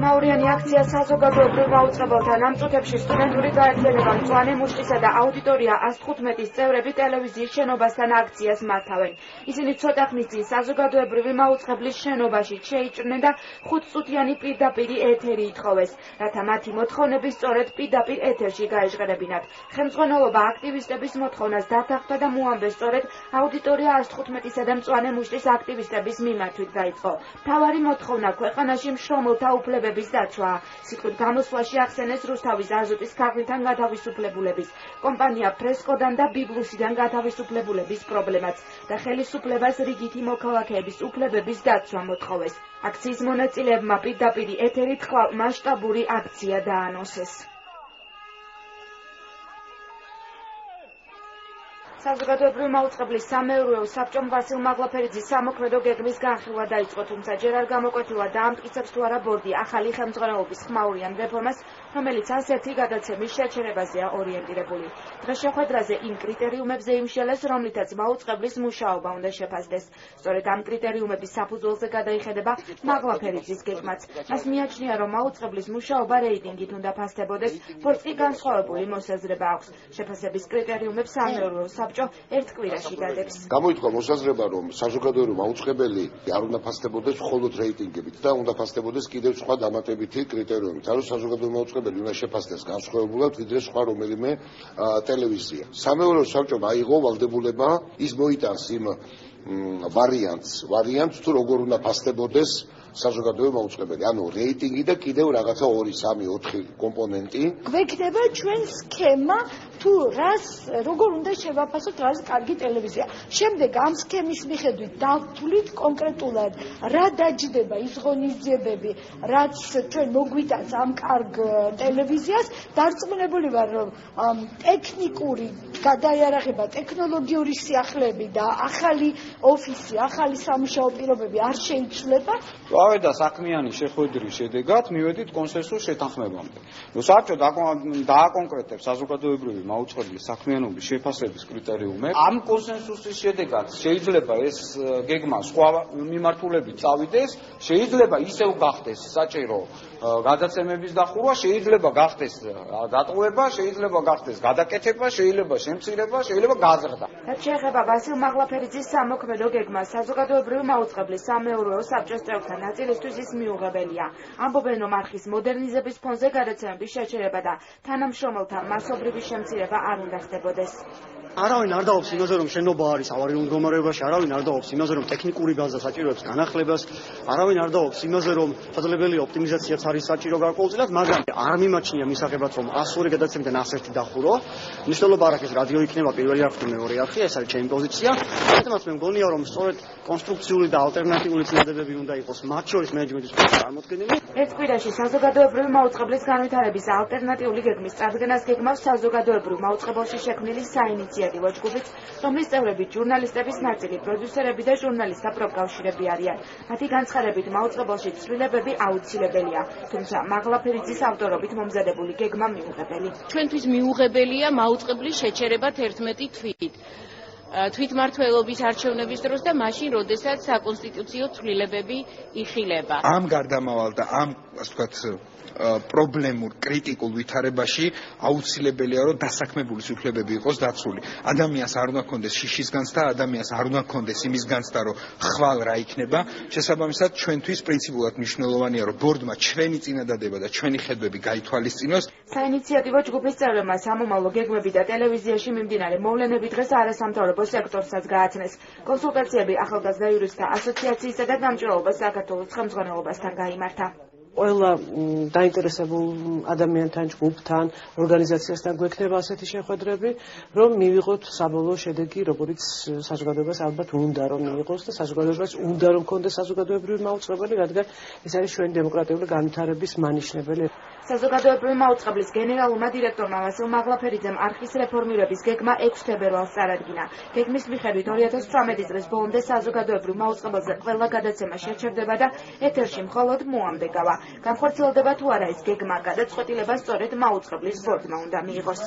ხმაურიანი აქცია საზოგადოებრივ მაუწყებელთა ნამწუთებში სტუდენტური გაერთიანება მწვანე მუშტისა და აუდიტორია 115-ის წევრები ტელევიზიის შენობასთან აქციას მართავენ. ისინი ცოტა ხნის წინ საზოგადოებრივი მაუწყებლის შენობაში შეიჭრნენ და 5 წუთიანი პირდაპირ ეთერი ითხოვეს, რათა მათი მოთხოვნები სწორედ პირდაპირ ეთერში გაეჟღერებინათ. ხელმძღვანელობა აქტივისტების მოთხოვნას დათანხმდა და მოამბეს სწორედ აუდიტორია 115-ისა და მწვანე მუშტის აქტივისტების მიმართვით დაიწყო. მთავარი მოთხოვნა ქვეყანაში მშრომელთა უფლებების დაცვაა. სიტყვით გამოსვლაში ახსენეს რუსთავის აზოტის ქაღლიდან გათავისუფლებულების, კომპანია ფრესკოდან და ბიბლუსიდან გათავისუფლებულების პრობლემაც და ხელისუფლებას რიგითი მოქალაქეების უფლებების დაცვა მოთხოვეს. აქციის მონაწილეებმა პირდაპირ ეთერით ხვალ მასშტაბური აქცია დაანონსეს. საზოგადოებრივი მაუწყებლის სამეურვეო საბჭომ ვასილ მაღლაფერიძის სამოქმედო გეგმის განხილვა დაიწყო, თუმცა ჯერ არ გამოკვეთილა დაამტკიცებს თუ არა ბორდი ახალი ხელმძღვანელობის ხმაურიან რეფორმას, რომელიც ასეთი გადაცემის შეჩერებაზეა ორიენტირებული. დღეს შეხვედრაზე იმ კრიტერიუმებზე იმშელეს, რომლითაც მაუწყებლის მუშაობა უნდა შეფასდეს. სწორედ ამ კრიტერიუმების საფუძველზე გადაიხედება მაღლაფერიძის გეგმაც. მას მიაჩნია, რომ მაუწყებლის მუშაობა რეიტინგით უნდა ფასდებოდეს, ბორდს კი განსხვავებული მოსაზრება აქვს. შეფასების კრიტერიუმებს სამეურვეო საბჭო ერთ კვირაში გადებს. გამოიწვია მოსაზრება, რომ საზოგადოებრივი მაუწყებელი არ უნდა ფასდებოდეს მხოლოდ რეიტინგებით და უნდა ფასდებოდეს კიდევ სხვა დამატებითი კრიტერიუმით. ანუ საზოგადოებრივი მაუწყებელი უნდა შეფასდეს განსხვავებულად, ვიდრე სხვა რომელიმე ტელევიზია. სამეურვეო საბჭომ აიღო ვალდებულება, ის მოიტანს იმ ვარიანტს, თუ როგორ უნდა ფასდებოდეს საზოგადოებრივი მაუწყებელი, ანუ რეიტინგი და კიდევ რაღაცა 2, 3, 4 კომპონენტი. გვექნება ჩვენ სქემა თუ როგორ უნდა შევაფასოთ რას კარგი ტელევიზია. შემდეგ ამ სქემის მიხედვით დავთვლით კონკრეტულად რა დაჯდება ის ღონისძიებები, რაც ჩვენ მოგვიტანს ამ კარგ ტელევიზიას. დარწმუნებული ვარ, რომ ტექნიკური გადაიარაღება, ტექნოლოგიური სიახლეები და ახალი ოფისი, ახალი სამუშაო პირობები არ შეიცვლება. და საქმიანი შეხვედრის შედეგად მივედით კონსენსუს შეთანხმებამდე. საბჭო დააკონკრეტებს საზოგადოებრივი მაუწყებლის საქმიანობის შეფასების კრიტერიუმებს. ამ კონსენსუსის შედეგად შეიძლება ეს გეგმა სხვა მიმართულებით წავიდეს, შეიძლება ისევ გახდეს საჭირო გადაცემების დახურვა, შეიძლება გახდეს დატოვება, შეიძლება გახდეს გადაკეთება, შეიძლება შემცირება, შეიძლება გაზრდა. რაც შეეხება ვასილ მაღლაფერიძის სამოქმედო გეგმას, საზოგადოებრივი მაუწყებლის სამეურვეო საბჭოს წევრთა ნაწილისთვის ის მიუღებელია. ამბობენ, რომ არხის მოდერნიზების ფონზე გადაცემების შეჩერება და თანამშრომელთა მასობრივი შემცირება არ უნდა ხდებოდეს. არავინ არ დაობს იმაზე, რომ შენობა არის ავარიულ მდგომარეობაში, არავინ არ დაობს იმაზე, რომ ტექნიკური ბაზა საჭიროებს განახლებას, არავინ არ დაობს იმაზე, რომ შესაძლებელია ოპტიმიზაციაც არის საჭირო გარკვეულწილად, მაგრამ არ მიმაჩნია მისაღებად, რომ 102 გადაცემიდან 101 დახურო. მნიშვნელობა არ აქვს, რადიო იქნება პირველი არხი, მეორე არხი, ეს არის ჩემი პოზიცია. ამიტომაც მე მგონია, რომ სწორედ კონსტრუქციული და ალტერნატიული წინადებები უნდა იყოს, მათ შორის მენეჯმენტის წარმოქმნილი. ერთ კვირაში საზოგადოებრივი მაუწყებლის განვითარების ალტერნატიული გეგმის წარდგენას გეგმავს საზოგადოებრივ მაუწყებელში შექმნილი საინიციატივო ჯგუფიც, რომლის წევრები ჟურნალისტების ნაწილი, პროდიუსერები და ჟურნალისტთა პროფკავშირები არიან. მათი განცხადებით მაუწყებელში ცვლილებები აუცილებელია, თუმცა მაღლაფერიძის ავტორობით მომზადებული გეგმა მიუღებელი. ჩვენთვის მიუღებელია მაუწყებლის შეჩერება 11 თვით. თვითმმართველობის არჩევნების დროს და მაშინ, როდესაც საკონსტიტუციო ცვლილებები იხილება. ამ გარდამავალ და ამ, ასე ვთქვათ, პრობლემურ კრიტიკულ ვითარებაში აუცილებელია, რომ დასაქმებულის უფლებები იყოს დაცული. ადამიანს არ უნდა ჰქონდეს შიშის განცდა, ადამიანს არ უნდა ჰქონდეს იმის განცდა, რომ ხვალ რა იქნება. შესაბამისად, ჩვენთვის პრინციპულად მნიშვნელოვანია, რომ ბორდმა ჩვენი წინადადება და ჩვენი ხედვები გაითვალისწინოს. საინიციატივო ჯგუფის წევრებმა სამომავლო გეგმები და ტელევიზიაში მიმდინარე მოვლენები დღეს არასამთავრობო სექტორსაც გააცნეს. კონსულტაციები ახალგაზრდა იურისტთა ასოციაციისა და გამჭვირვალობა საქართველოს ხელმძღვანელობასთან გაიმართა. ყველა დაინტერესებულ ადამიანთან, ჯგუფთან, ორგანიზაციასთან გვექნება ასეთი შეხვედრები, რომ მივიღოთ საბოლოო შედეგი, როგორც საზოგადოებას ალბათ უნდა რომ მიიღოს და საზოგადოებას უნდა რომ ქონდეს საზოგადოებრივი მაუწყებელი, რადგან ეს არის ჩვენი დემოკრატიული განვითარების მანიშნებელი. საზოგადოებრივი მაუწყებლის გენერალურმა დირექტორმა ვასილ მაღლაფერიძემ არხის რეფორმირების გეგმა 6 თებერვალს წარადგინა. გეგმის მიხედვით 2018 წლის ბოლომდე საზოგადოებრივ მაუწყებელზე ყველა გადაცემა შეჩერდება და ეთერში მხოლოდ მოამბე გავა. განხორციელდება თუ არა ეს გეგმა, გადაწყვეტილება სწორედ მაუწყებლის ბორდმა უნდა მიიღოს.